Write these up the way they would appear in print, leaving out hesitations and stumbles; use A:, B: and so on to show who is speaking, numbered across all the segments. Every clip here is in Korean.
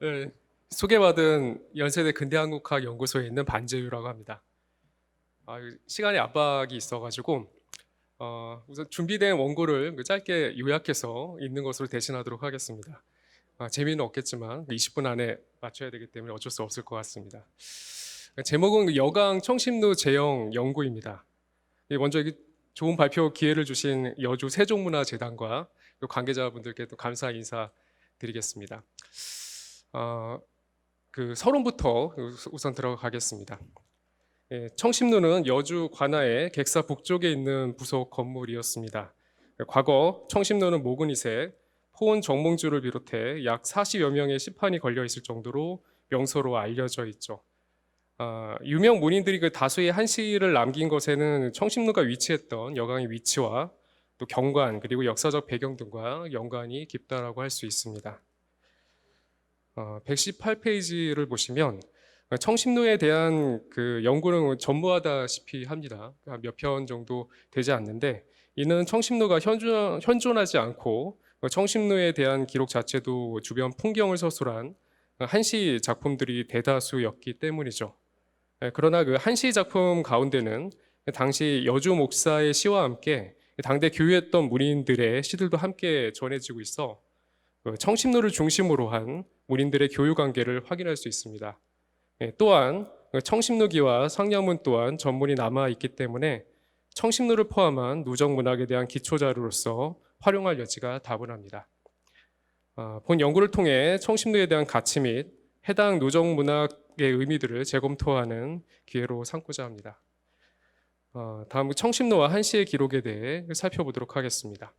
A: 네, 소개받은 연세대 근대한국학 연구소에 있는 반재유라고 합니다. 시간에 압박이 있어가지고 우선 준비된 원고를 짧게 요약해서 읽는 것으로 대신하도록 하겠습니다. 재미는 없겠지만 20분 안에 맞춰야 되기 때문에 어쩔 수 없을 것 같습니다. 제목은 여강 청심루 제형 연구입니다. 먼저 좋은 발표 기회를 주신 여주 세종문화재단과 관계자분들께 또 감사 인사 드리겠습니다. 그 서론부터 우선 들어가겠습니다. 청심루는 여주 관아의 객사 북쪽에 있는 부속 건물이었습니다. 과거 청심루는 모근이새, 포온 정몽주를 비롯해 약 40여 명의 시판이 걸려 있을 정도로 명소로 알려져 있죠. 유명 문인들이 그 다수의 한시를 남긴 것에는 청심루가 위치했던 여강의 위치와 또 경관 그리고 역사적 배경 등과 연관이 깊다라고 할 수 있습니다. 118페이지를 보시면 청심루에 대한 그 연구는 전무하다시피 합니다. 몇 편 정도 되지 않는데 이는 청심루가 현존하지 않고 청심루에 대한 기록 자체도 주변 풍경을 서술한 한시 작품들이 대다수였기 때문이죠. 그러나 그 한시 작품 가운데는 당시 여주 목사의 시와 함께 당대 교유했던 문인들의 시들도 함께 전해지고 있어 청심루를 중심으로 한 문인들의 교유 관계를 확인할 수 있습니다. 또한 청심루기와 상량문 또한 전문이 남아 있기 때문에 청심루를 포함한 누적 문학에 대한 기초 자료로서 활용할 여지가 다분합니다. 본 연구를 통해 청심루에 대한 가치 및 해당 누적 문학의 의미들을 재검토하는 기회로 삼고자 합니다. 다음 청심루와 한시의 기록에 대해 살펴보도록 하겠습니다.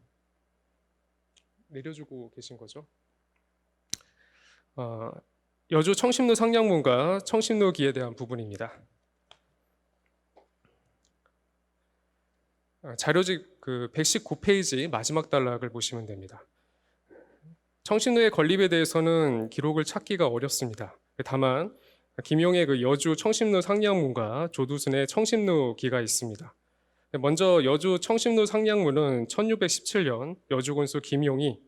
A: 내려주고 계신 거죠? 여주 청심루 상량문과 청심루기에 대한 부분입니다. 자료집 그 119페이지 마지막 단락을 보시면 됩니다. 청심루의 건립에 대해서는 기록을 찾기가 어렵습니다. 다만 김용의 그 여주 청심루 상량문과 조두순의 청심루기가 있습니다. 먼저 여주 청심루 상량문은 1617년 여주 군수 김용이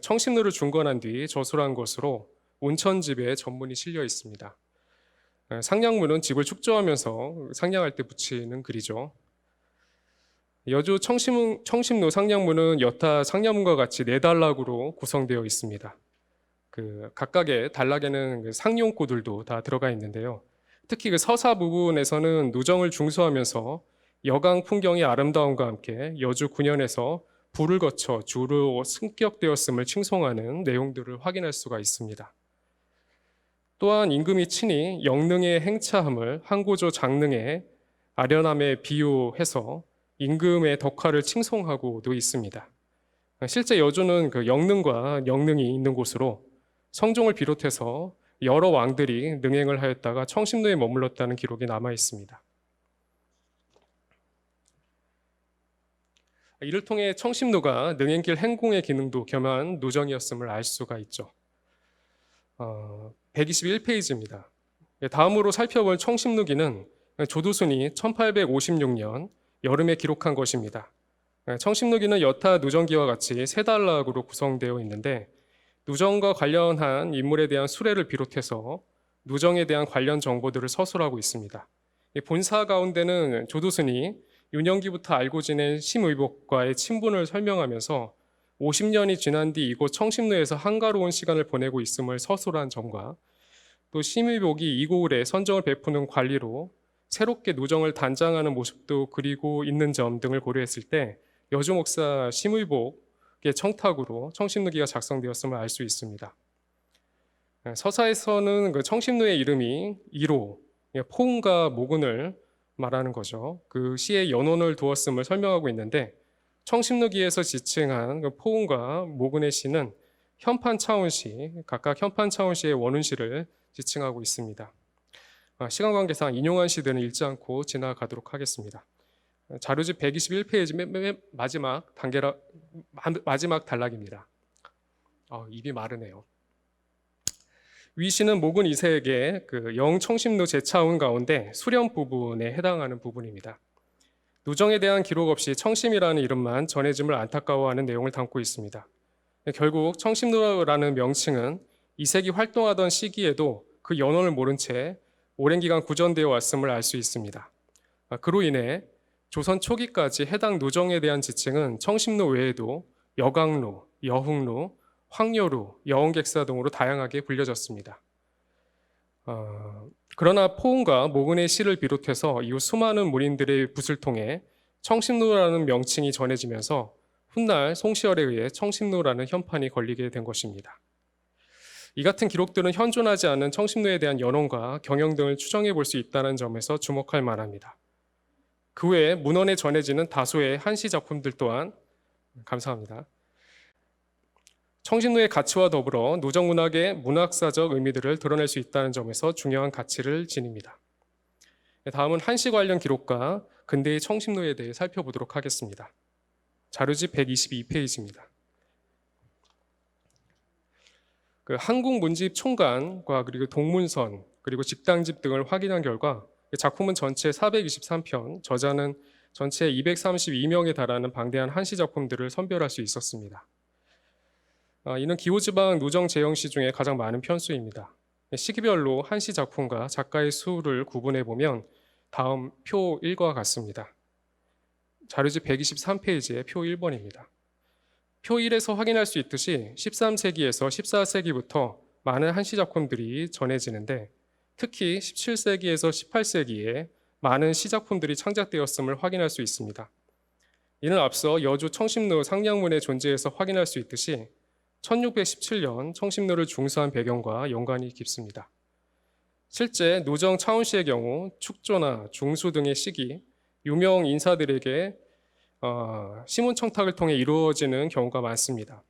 A: 청심루를 중건한 뒤 저술한 것으로 온천집에 전문이 실려 있습니다. 상량문은 집을 축조하면서 상량할 때 붙이는 글이죠. 여주 청심루 상량문은 여타 상량문과 같이 4단락으로 구성되어 있습니다. 그 각각의 단락에는 상용구들도 다 들어가 있는데요. 특히 그 서사 부분에서는 누정을 중수하면서 여강 풍경의 아름다움과 함께 여주 군현에서 불을 거쳐 주로 승격되었음을 칭송하는 내용들을 확인할 수가 있습니다. 또한 임금이 친히 영능의 행차함을 항고조 장능의 아련함에 비유해서 임금의 덕화를 칭송하고도 있습니다. 실제 여주는 그 영능과 영능이 있는 곳으로 성종을 비롯해서 여러 왕들이 능행을 하였다가 청심루에 머물렀다는 기록이 남아 있습니다. 이를 통해 청심루가 능행길 행궁의 기능도 겸한 누정이었음을 알 수가 있죠. 121페이지입니다. 다음으로 살펴볼 청심루기는 조두순이 1856년 여름에 기록한 것입니다. 청심루기는 여타 누정기와 같이 3단락으로 구성되어 있는데 누정과 관련한 인물에 대한 수레를 비롯해서 누정에 대한 관련 정보들을 서술하고 있습니다. 본사 가운데는 조두순이 윤영기부터 알고 지낸 심의복과의 친분을 설명하면서 50년이 지난 뒤 이곳 청심루에서 한가로운 시간을 보내고 있음을 서술한 점과 또 심의복이 이고을에 선정을 베푸는 관리로 새롭게 누정을 단장하는 모습도 그리고 있는 점 등을 고려했을 때 여주 목사 심의복의 청탁으로 청심루기가 작성되었음을 알 수 있습니다. 서사에서는 그 청심루의 이름이 이로, 포운과 모근을 말하는 거죠. 그 시에 연원을 두었음을 설명하고 있는데 청심루기에서 지칭한 그 포운과 모근의 시는 현판 차운시, 각각 현판 차운시의 원운시를 지칭하고 있습니다. 시간 관계상 인용한 시들은 읽지 않고 지나가도록 하겠습니다. 자료집 121페이지 맨 마지막 단락입니다. 입이 마르네요. 위 시는 모근 2세에게 그 영청심루 제차운 가운데 수렴 부분에 해당하는 부분입니다. 누정에 대한 기록 없이 청심이라는 이름만 전해짐을 안타까워하는 내용을 담고 있습니다. 결국 청심루라는 명칭은 이색이 활동하던 시기에도 그 연원을 모른 채 오랜 기간 구전되어 왔음을 알 수 있습니다. 그로 인해 조선 초기까지 해당 노정에 대한 지칭은 청심로 외에도 여강로, 여흥로, 황여루, 여원객사 등으로 다양하게 불려졌습니다. 그러나 포은과 모근의 시를 비롯해서 이후 수많은 문인들의 붓을 통해 청심로라는 명칭이 전해지면서 훗날 송시열에 의해 청심로라는 현판이 걸리게 된 것입니다. 이 같은 기록들은 현존하지 않은 청심로에 대한 연원과 경영 등을 추정해 볼 수 있다는 점에서 주목할 만합니다. 그 외에 문헌에 전해지는 다수의 한시 작품들 또한 감사합니다. 청심로의 가치와 더불어 노정문학의 문학사적 의미들을 드러낼 수 있다는 점에서 중요한 가치를 지닙니다. 다음은 한시 관련 기록과 근대의 청심로에 대해 살펴보도록 하겠습니다. 자료집 122페이지입니다. 한국문집 총간과 그리고 동문선 그리고 직당집 등을 확인한 결과 작품은 전체 423편, 저자는 전체 232명에 달하는 방대한 한시 작품들을 선별할 수 있었습니다. 이는 기호지방 누정 재영시 중에 가장 많은 편수입니다. 시기별로 한시 작품과 작가의 수를 구분해 보면 다음 표 1과 같습니다. 자료집 123페이지의 표 1번입니다. 표 1에서 확인할 수 있듯이 13세기에서 14세기부터 많은 한시 작품들이 전해지는데 특히 17세기에서 18세기에 많은 시작품들이 창작되었음을 확인할 수 있습니다. 이는 앞서 여주 청심로 상량문의 존재에서 확인할 수 있듯이 1617년 청심로를 중수한 배경과 연관이 깊습니다. 실제 노정 차운시의 경우 축조나 중수 등의 시기, 유명 인사들에게 시문청탁을 통해 이루어지는 경우가 많습니다.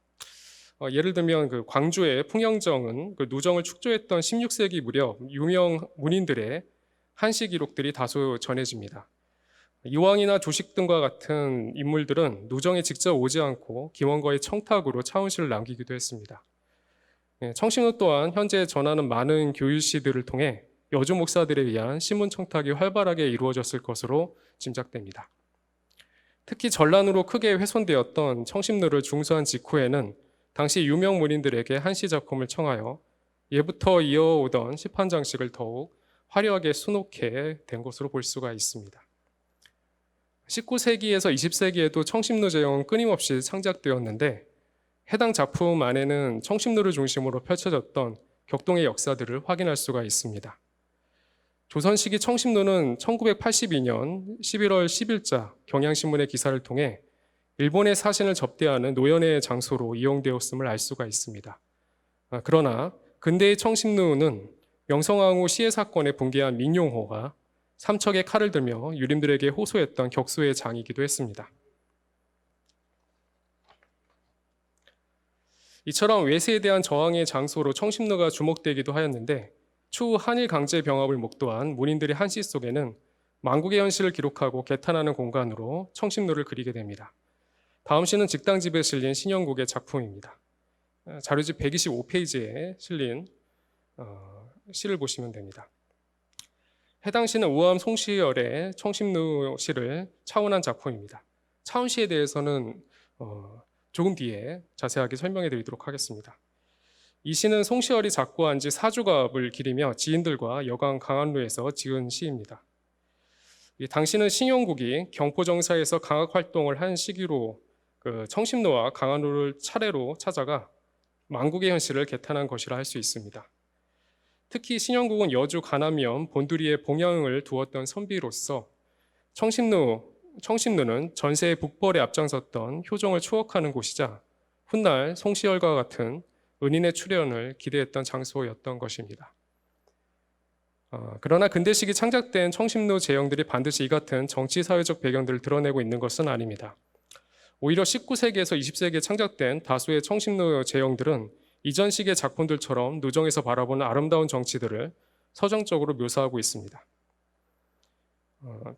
A: 예를 들면 광주의 풍영정은 누정을 축조했던 16세기 무렵 유명 문인들의 한시 기록들이 다수 전해집니다. 이왕이나 조식 등과 같은 인물들은 누정에 직접 오지 않고 김원거의 청탁으로 차운시를 남기기도 했습니다. 청심로 또한 현재 전하는 많은 교일시들을 통해 여주 목사들에 의한 신문 청탁이 활발하게 이루어졌을 것으로 짐작됩니다. 특히 전란으로 크게 훼손되었던 청심로를 중수한 직후에는 당시 유명 문인들에게 한시 작품을 청하여 예부터 이어오던 시판 장식을 더욱 화려하게 수놓게 된 것으로 볼 수가 있습니다. 19세기에서 20세기에도 청심로 제형은 끊임없이 창작되었는데 해당 작품 안에는 청심로를 중심으로 펼쳐졌던 격동의 역사들을 확인할 수가 있습니다. 조선 시기 청심로는 1982년 11월 10일자 경향신문의 기사를 통해 일본의 사신을 접대하는 노연의 장소로 이용되었음을 알 수가 있습니다. 그러나 근대의 청심로는 명성황후 시해 사건에 붕괴한 민용호가 삼척에 칼을 들며 유림들에게 호소했던 격소의 장이기도 했습니다. 이처럼 외세에 대한 저항의 장소로 청심로가 주목되기도 하였는데 추후 한일 강제 병합을 목도한 문인들의 한시 속에는 만국의 현실을 기록하고 개탄하는 공간으로 청심로를 그리게 됩니다. 다음 시는 직당집에 실린 신영국의 작품입니다. 자료집 125페이지에 실린 시를 보시면 됩니다. 해당 시는 우암 송시열의 청심로 시를 차원한 작품입니다. 차원시에 대해서는 조금 뒤에 자세하게 설명해 드리도록 하겠습니다. 이 시는 송시열이 작고한 지 4주갑을 기리며 지인들과 여강 강안루에서 지은 시입니다. 당시는 신영국이 경포정사에서 강학 활동을 한 시기로 청심로와 강안루를 차례로 찾아가 만국의 현실을 개탄한 것이라 할 수 있습니다. 특히 신영국은 여주 가남면 본두리에 봉양을 두었던 선비로서 청심로는 전세의 북벌에 앞장섰던 효종을 추억하는 곳이자 훗날 송시열과 같은 은인의 출현을 기대했던 장소였던 것입니다. 그러나 근대 시기 창작된 청심로 제형들이 반드시 이 같은 정치 사회적 배경들을 드러내고 있는 것은 아닙니다. 오히려 19세기에서 20세기에 창작된 다수의 청심로 제형들은 이전 시기의 작품들처럼 노정에서 바라보는 아름다운 정치들을 서정적으로 묘사하고 있습니다.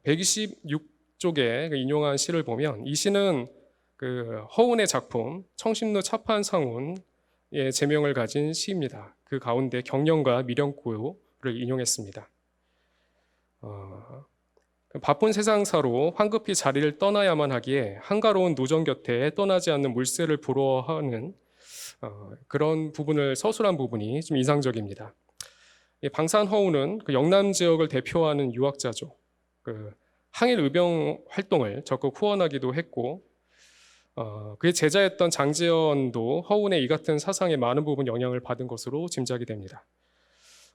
A: 126쪽에 인용한 시를 보면 이 시는 허운의 작품 청심로 차판상운의 제명을 가진 시입니다. 그 가운데 경령과 미령구를 인용했습니다. 바쁜 세상사로 황급히 자리를 떠나야만 하기에 한가로운 노정 곁에 떠나지 않는 물새를 부러워하는 그런 부분을 서술한 부분이 좀 인상적입니다. 방산허우는 그 영남 지역을 대표하는 유학자죠. 그 항일 의병 활동을 적극 후원하기도 했고, 그의 제자였던 장지연도 허운의 이 같은 사상에 많은 부분 영향을 받은 것으로 짐작이 됩니다.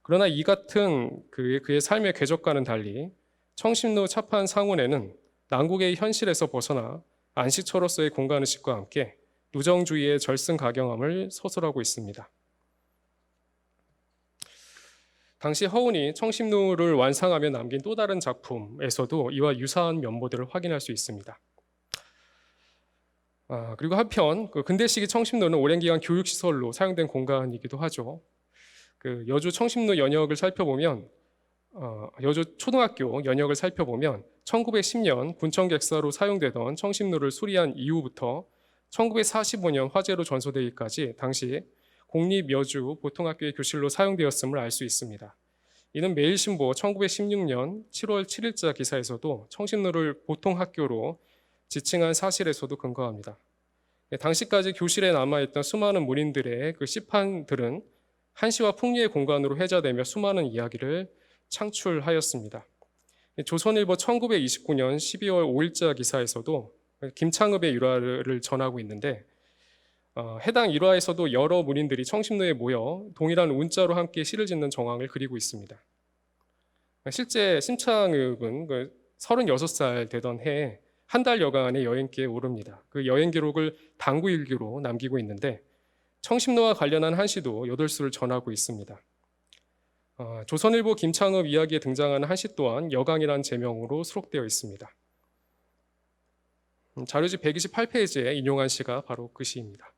A: 그러나 이 같은 그의 삶의 궤적과는 달리 청신루 차판 상훈에는 난국의 현실에서 벗어나 안식처로서의 공간의식과 함께 누정주의의 절승가경함을 서술하고 있습니다. 당시 허운이 청심루를 완성하며 남긴 또 다른 작품에서도 이와 유사한 면모들을 확인할 수 있습니다. 그리고 한편 그 근대 시기 청심루는 오랜 기간 교육시설로 사용된 공간이기도 하죠. 그 여주 청심루 연역을 살펴보면 여주 초등학교 연역을 살펴보면 1910년 군청객사로 사용되던 청심루를 수리한 이후부터 1945년 화재로 전소되기까지 당시 공립여주 보통학교의 교실로 사용되었음을 알 수 있습니다. 이는 매일신보 1916년 7월 7일자 기사에서도 청심루를 보통학교로 지칭한 사실에서도 근거합니다. 당시까지 교실에 남아있던 수많은 문인들의 그 시판들은 한시와 풍류의 공간으로 회자되며 수많은 이야기를 창출하였습니다. 조선일보 1929년 12월 5일자 기사에서도 김창읍의 일화를 전하고 있는데 해당 일화에서도 여러 문인들이 청심루에 모여 동일한 운자로 함께 시를 짓는 정황을 그리고 있습니다. 실제 심창읍은 36살 되던 해에 한 달 여간의 여행기에 오릅니다. 그 여행 기록을 당구일기로 남기고 있는데 청심루와 관련한 한시도 8수를 전하고 있습니다. 조선일보 김창읍 이야기에 등장하는 한시 또한 여강이라는 제명으로 수록되어 있습니다. 자료지 128페이지에 인용한 시가 바로 그 시입니다.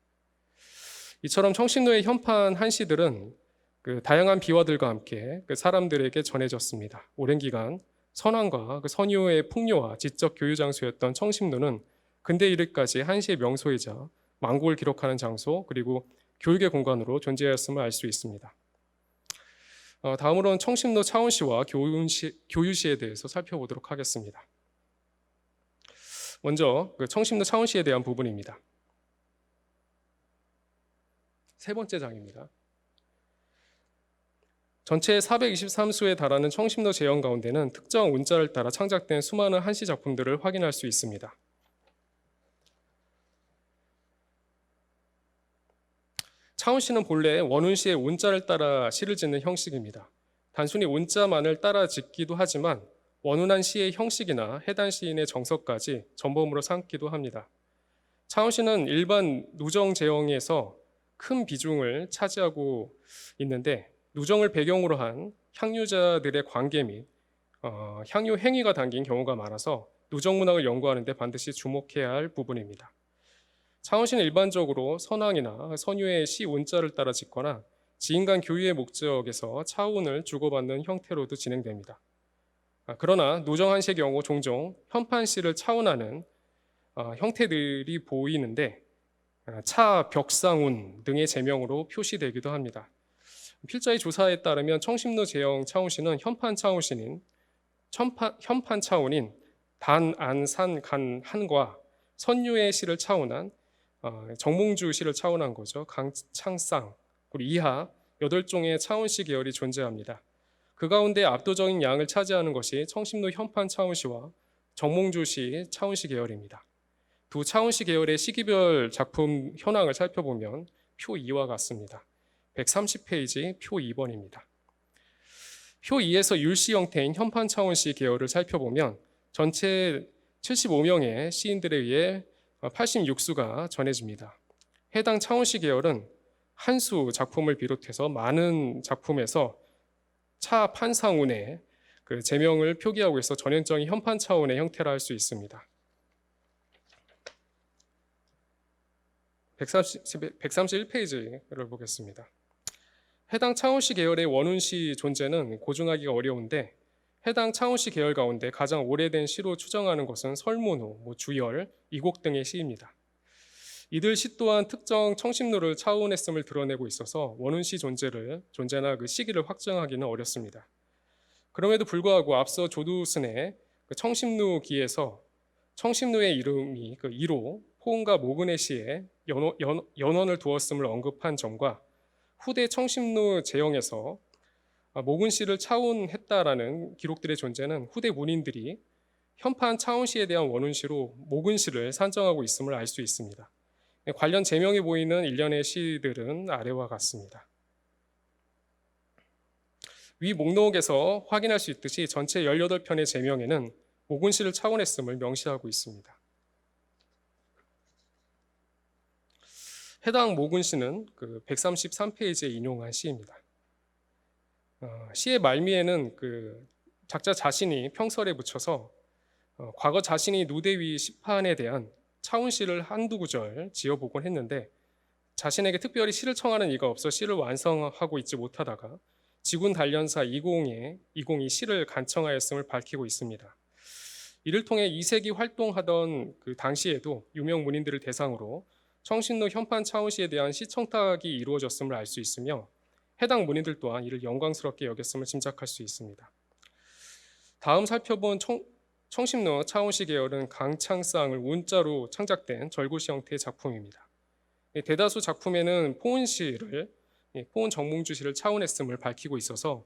A: 이처럼 청심루의 현판 한시들은 그 다양한 비화들과 함께 그 사람들에게 전해졌습니다. 오랜 기간 선왕과 그 선유의 풍요와 지적 교유 장소였던 청심루는 근대 이르기까지 한시의 명소이자 만국을 기록하는 장소 그리고 교육의 공간으로 존재하였음을 알 수 있습니다. 다음으로는 청심루 차원시와 교유시에 대해서 살펴보도록 하겠습니다. 먼저 그 청심루 차원시에 대한 부분입니다. 세 번째 장입니다. 전체 423수에 달하는 청심루 제형 가운데는 특정 운자를 따라 창작된 수많은 한시 작품들을 확인할 수 있습니다. 차운시는 본래 원운시의 운자를 따라 시를 짓는 형식입니다. 단순히 운자만을 따라 짓기도 하지만 원운한 시의 형식이나 해당 시인의 정서까지 전범으로 삼기도 합니다. 차운시는 일반 누정 제형에서 큰 비중을 차지하고 있는데 누정을 배경으로 한 향유자들의 관계 및 향유 행위가 담긴 경우가 많아서 누정 문학을 연구하는 데 반드시 주목해야 할 부분입니다. 차원시는 일반적으로 선왕이나 선유의 시 운자를 따라 짓거나 지인 간 교유의 목적에서 차운을 주고받는 형태로도 진행됩니다. 그러나 누정한시의 경우 종종 현판시를 차운하는 형태들이 보이는데 차, 벽상운 등의 제명으로 표시되기도 합니다. 필자의 조사에 따르면 청심루 제형 차운시는 현판 차운인 단, 안, 산, 간, 한과 선유의 시를 차운한 정몽주 시를 차운한 거죠. 강창상, 그리고 이하 8종의 차운시 계열이 존재합니다. 그 가운데 압도적인 양을 차지하는 것이 청심루 현판 차운시와 정몽주시 차운시 계열입니다. 두 차운시 계열의 시기별 작품 현황을 살펴보면 표 2와 같습니다. 130페이지 표 2번입니다. 표 2에서 율시 형태인 현판 차운시 계열을 살펴보면 전체 75명의 시인들에 의해 86수가 전해집니다. 해당 차운시 계열은 한수 작품을 비롯해서 많은 작품에서 차 판상운의 그 제명을 표기하고 있어 전형적인 현판 차운의 형태라 할 수 있습니다. 131페이지를 보겠습니다. 해당 차운시 계열의 원운시 존재는 고증하기가 어려운데 해당 차운시 계열 가운데 가장 오래된 시로 추정하는 것은 설문호, 주열, 이곡 등의 시입니다. 이들 시 또한 특정 청심루를 차운했음을 드러내고 있어서 원운시 존재나 그 시기를 확정하기는 어렵습니다. 그럼에도 불구하고 앞서 조두순의 그 청심루기에서 청심루의 이름이 그 이로 포은과 모근의 시에 연원을 두었음을 언급한 점과 후대 청심루 제형에서 모근 시를 차운했다라는 기록들의 존재는 후대 문인들이 현판 차운시에 대한 원운시로 모근 시를 산정하고 있음을 알 수 있습니다. 관련 제명이 보이는 일련의 시들은 아래와 같습니다. 위 목록에서 확인할 수 있듯이 전체 18편의 제명에는 모근시를 차원했음을 명시하고 있습니다. 해당 모근시는 133페이지에 인용한 시입니다. 시의 말미에는 작자 자신이 평설에 붙여서 과거 자신이 누대 위 시판에 대한 차운시를 한두 구절 지어보곤 했는데 자신에게 특별히 시를 청하는 이가 없어 시를 완성하고 있지 못하다가 지군 단련사 20이 시를 간청하였음을 밝히고 있습니다. 이를 통해 2세기 활동하던 그 당시에도 유명 문인들을 대상으로 청신루 현판 차운시에 대한 시 청탁이 이루어졌음을 알 수 있으며 해당 문인들 또한 이를 영광스럽게 여겼음을 짐작할 수 있습니다. 다음 살펴본 청심루 차운시 계열은 강창쌍을 운자로 창작된 절구시 형태의 작품입니다. 대다수 작품에는 포은시를 포은 정몽주시를 차운했음을 밝히고 있어서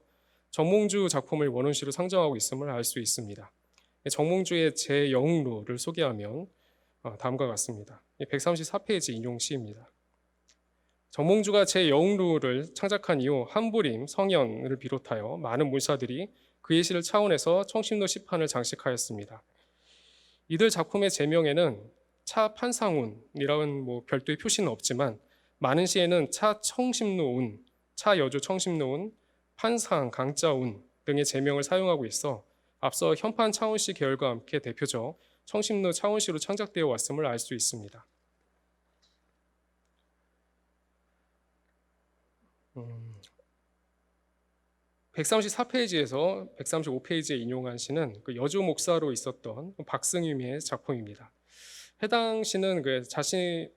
A: 정몽주 작품을 원운시로 상정하고 있음을 알 수 있습니다. 정몽주의 제0루를 소개하면 다음과 같습니다. 134페이지 인용시입니다. 정몽주가 제0루를 창작한 이후 한부림, 성현을 비롯하여 많은 문사들이 그의 시를 차원해서 청심루 시판을 장식하였습니다. 이들 작품의 제명에는 차 판상운이라는 별도의 표시는 없지만 많은 시에는 차 청심루운, 차 여주 청심루운, 판상 강자운 등의 제명을 사용하고 있어 앞서 현판 차운시 계열과 함께 대표적 청심루 차운시로 창작되어 왔음을 알 수 있습니다. 134페이지에서 135페이지에 인용한 시는 여주 목사로 있었던 박승임의 작품입니다. 해당 시는 자신의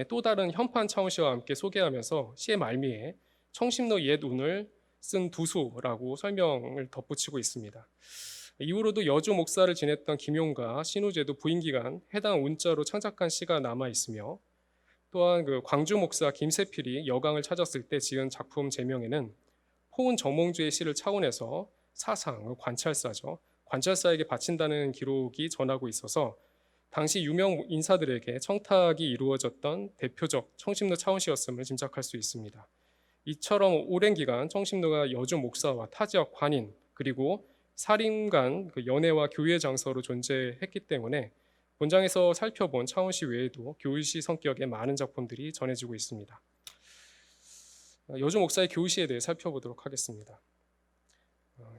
A: 또 다른 현판 차운시와 함께 소개하면서 시의 말미에 청심루 옛 운을 쓴 두수라고 설명을 덧붙이고 있습니다. 이후로도 여주 목사를 지냈던 김용과 신우제도 부임기간 해당 운자로 창작한 시가 남아 있으며 또한 광주 목사 김세필이 여강을 찾았을 때 지은 작품 제명에는 포은 정몽주의 시를 차원해서 사상, 관찰사죠. 관찰사에게 바친다는 기록이 전하고 있어서 당시 유명 인사들에게 청탁이 이루어졌던 대표적 청심루 차원시였음을 짐작할 수 있습니다. 이처럼 오랜 기간 청심루가 여주 목사와 타 지역 관인 그리고 사림 간 연애와 교유의 장소로 존재했기 때문에 본장에서 살펴본 차원시 외에도 교유시 성격의 많은 작품들이 전해지고 있습니다. 여주 목사의 교우시에 대해 살펴보도록 하겠습니다.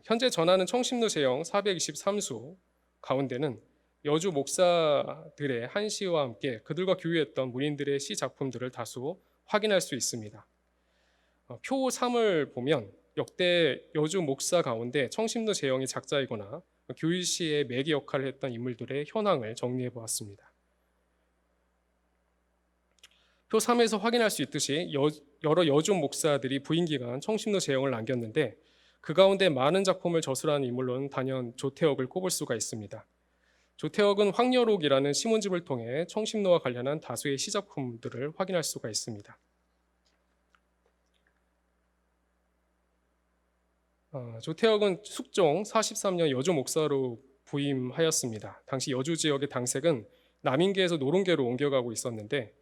A: 현재 전하는 청심루 제형 423수 가운데는 여주 목사들의 한시와 함께 그들과 교유했던 문인들의 시 작품들을 다수 확인할 수 있습니다. 표 3을 보면 역대 여주 목사 가운데 청심루 제형의 작자이거나 교유시의 매개 역할을 했던 인물들의 현황을 정리해 보았습니다. 표 3에서 확인할 수 있듯이 여러 여주 목사들이 부임기간 청심루 제형을 남겼는데 그 가운데 많은 작품을 저술한 인물로는 단연 조태억을 꼽을 수가 있습니다. 조태억은 황여록이라는 시문집을 통해 청심루와 관련한 다수의 시작품들을 확인할 수가 있습니다. 조태억은 숙종 43년 여주 목사로 부임하였습니다. 당시 여주 지역의 당색은 남인계에서 노론계로 옮겨가고 있었는데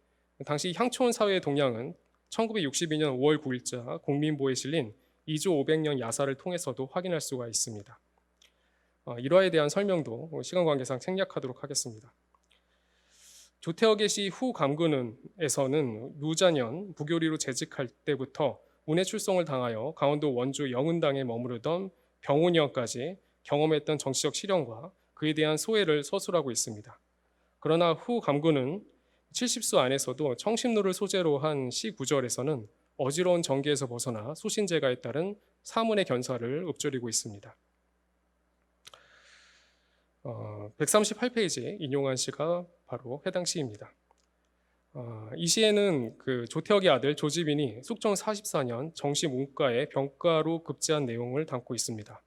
A: 당시 향촌 사회의 동향은 1962년 5월 9일자 공민보에 실린 2조 500년 야사를 통해서도 확인할 수가 있습니다. 일화에 대한 설명도 시간 관계상 생략하도록 하겠습니다. 조태억의 시 후감근은에서는 유자년 부교리로 재직할 때부터 운해 출성을 당하여 강원도 원주 영은당에 머무르던 병훈이형까지 경험했던 정치적 시련과 그에 대한 소회를 서술하고 있습니다. 그러나 후감근은 70수 안에서도 청심루를 소재로 한 시 구절에서는 어지러운 정계에서 벗어나 소신제가에 따른 사문의 견사를 읊조리고 있습니다. 138페이지에 인용한 시가 바로 해당 시입니다. 이 시에는 조태억의 아들 조지빈이 숙종 44년 정시 문과에 병가로 급제한 내용을 담고 있습니다.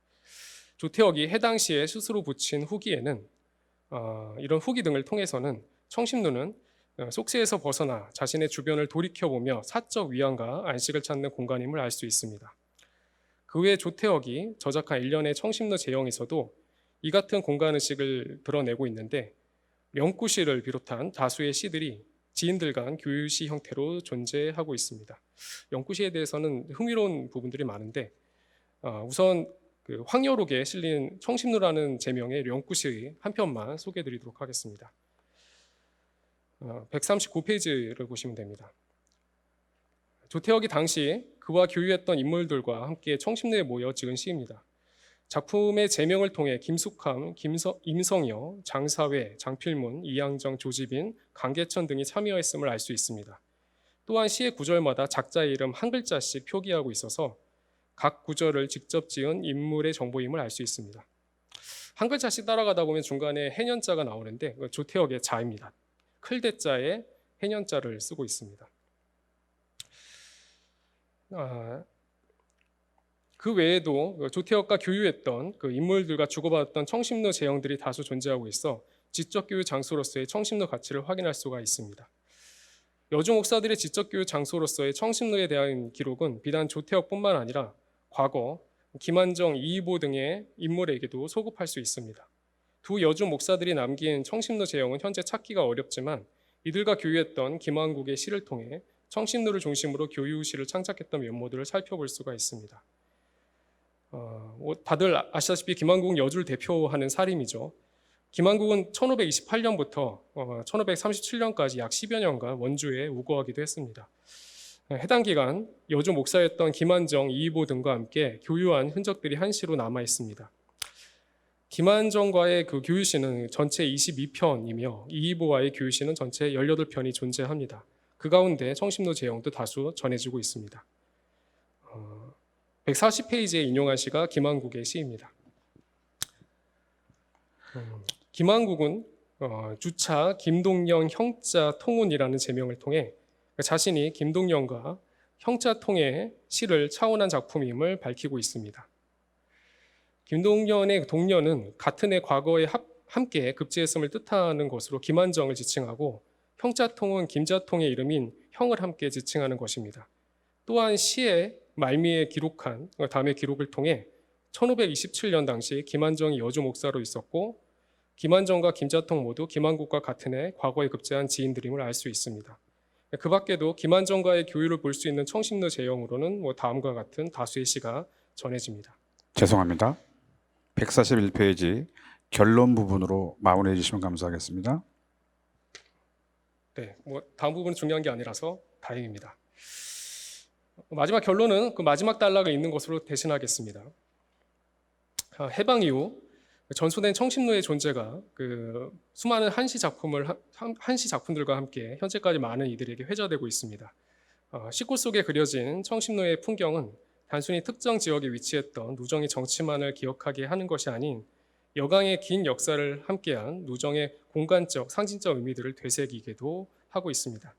A: 조태억이 해당 시에 스스로 붙인 후기에는 이런 후기 등을 통해서는 청심루는 속세에서 벗어나 자신의 주변을 돌이켜보며 사적 위안과 안식을 찾는 공간임을 알 수 있습니다. 그 외 조태혁이 저작한 일련의 청심로 제형에서도 이 같은 공간의식을 드러내고 있는데, 명구시를 비롯한 다수의 시들이 지인들 간 교유시 형태로 존재하고 있습니다. 명구시에 대해서는 흥미로운 부분들이 많은데, 우선 그 황여록에 실린 청심루라는 제명의 명구시 한 편만 소개해드리도록 하겠습니다. 139페이지를 보시면 됩니다. 조태혁이 당시 그와 교유했던 인물들과 함께 청심루에 모여 찍은 시입니다. 작품의 제명을 통해 김숙함, 임성여, 장사회, 장필문, 이양정, 조지빈, 강계천 등이 참여했음을 알 수 있습니다. 또한 시의 구절마다 작자의 이름 한 글자씩 표기하고 있어서 각 구절을 직접 지은 인물의 정보임을 알 수 있습니다. 한 글자씩 따라가다 보면 중간에 해년자가 나오는데 조태혁의 자입니다. 클대자에 해년자를 쓰고 있습니다. 그 외에도 조태혁과 교유했던 그 인물들과 주고받았던 청심루 제형들이 다수 존재하고 있어 지적 교유 장소로서의 청심루 가치를 확인할 수가 있습니다. 여주 목사들의 지적 교유 장소로서의 청심루에 대한 기록은 비단 조태혁뿐만 아니라 과거 김한정, 이이보 등의 인물에게도 소급할 수 있습니다. 두 여주 목사들이 남긴 청심루 제형은 현재 찾기가 어렵지만 이들과 교유했던 김한국의 시를 통해 청심루를 중심으로 교유시를 창작했던 면모들을 살펴볼 수가 있습니다. 다들 아시다시피 김한국은 여주를 대표하는 사림이죠. 김한국은 1528년부터 1537년까지 약 10여 년간 원주에 우거하기도 했습니다. 해당 기간 여주 목사였던 김한정, 이이보 등과 함께 교유한 흔적들이 한시로 남아 있습니다. 김한정과의 그 교유시는 전체 22편이며 이이보와의 교유시는 전체 18편이 존재합니다. 그 가운데 청심루 제형도 다수 전해지고 있습니다. 140페이지에 인용한 시가 김한국의 시입니다. 김한국은 주차 김동영 형자 통운이라는 제명을 통해 자신이 김동영과 형자 통의 시를 차원한 작품임을 밝히고 있습니다. 김동연의 동년은 같은 해 과거에 함께 급제했음을 뜻하는 것으로 김한정을 지칭하고, 형자통은 김자통의 이름인 형을 함께 지칭하는 것입니다. 또한 시의 말미에 기록한 다음의 기록을 통해 1527년 당시 김한정이 여주 목사로 있었고, 김한정과 김자통 모두 김한국과 같은 해 과거에 급제한 지인들임을 알 수 있습니다. 그 밖에도 김한정과의 교유를 볼 수 있는 청심루 제형으로는 다음과 같은 다수의 시가 전해집니다.
B: 죄송합니다. 141페이지 결론 부분으로 마무리해 주시면 감사하겠습니다.
A: 네, 다음 부분은 중요한 게 아니라서 다행입니다. 마지막 결론은 그 마지막 단락을 읽는 것으로 대신하겠습니다. 해방 이후 전소된 청심루의 존재가 그 수많은 한시 작품들과 함께 현재까지 많은 이들에게 회자되고 있습니다. 시골 속에 그려진 청심루의 풍경은 단순히 특정 지역에 위치했던 누정의 정치만을 기억하게 하는 것이 아닌 여강의 긴 역사를 함께한 누정의 공간적, 상징적 의미들을 되새기기도 하고 있습니다.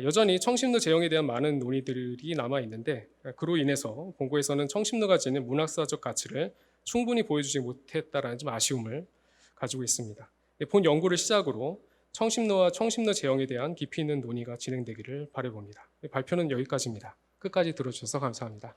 A: 여전히 청심루 제형에 대한 많은 논의들이 남아있는데, 그로 인해서 본고에서는 청심루가 지닌 문학사적 가치를 충분히 보여주지 못했다라는 좀 아쉬움을 가지고 있습니다. 본 연구를 시작으로 청심루와 청심루 제형에 대한 깊이 있는 논의가 진행되기를 바라봅니다. 발표는 여기까지입니다. 끝까지 들어주셔서 감사합니다.